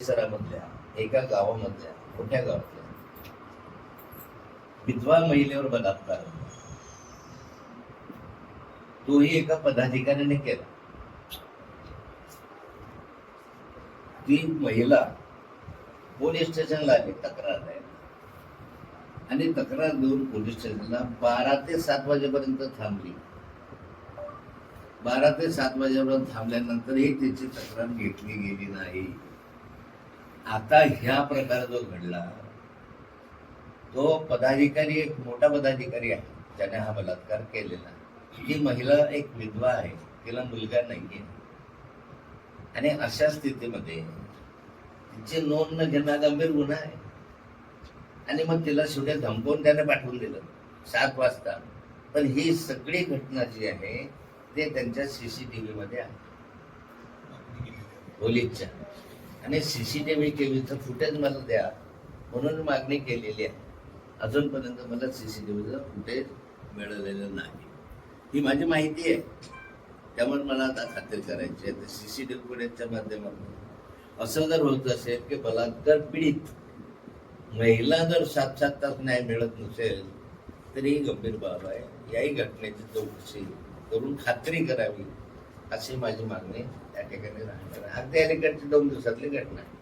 परिसरामधल्या एका गावामधल्या मोठ्या गावातल्या विधवा महिलेवर बलात्कार झाला. तोही एका पदाधिकाऱ्याने केला. ती महिला पोलीस स्टेशनला आली तक्रार द्यायला आणि तक्रार देऊन पोलीस स्टेशनला 12 ते 7 वाजेपर्यंत थांबली. 12 ते 7 वाजेपर्यंत थांबल्यानंतरही त्याची तक्रार घेतली गेली नाही. आता ह्या प्रकार जो घडला तो पदाधिकारी एक मोठा पदाधिकारी आहे ज्याने हा बलात्कार केलेला. ही महिला एक विधवा आहे, तिला मुलगा नाहीये आणि अशा स्थितीमध्ये तिची नोंद न घेणं गंभीर गुन्हा आहे. आणि मग तिला शेवटी धमकवून त्याने पाठवून दिलं 7 वाजता. पण ही सगळी घटना जी आहे ते त्यांच्या सीसीटीव्ही मध्ये आहे पोलीसच्या. आणि सीसीटीव्ही टीव्हीचं फुटेज मला द्या म्हणून मागणी केलेली आहे. अजूनपर्यंत मला सीसीटीव्हीचं फुटेज मिळालेलं नाही. ही माझी माहिती आहे, त्यामुळे मला आता खात्री करायची आहे. सीसीटीव्ही फुटेजच्या माध्यमातून असं जर होत असेल की बलात्कार पीडित महिला जर 7-7 तास न्याय मिळत नसेल तरी ही गंभीर बाब आहे. याही घटनेची चौकशी करून खात्री करावी अशी माझी मागणी त्या ठिकाणी राहणार आहे. अगदी अलीकडची 2 दिवसातली घटना आहे.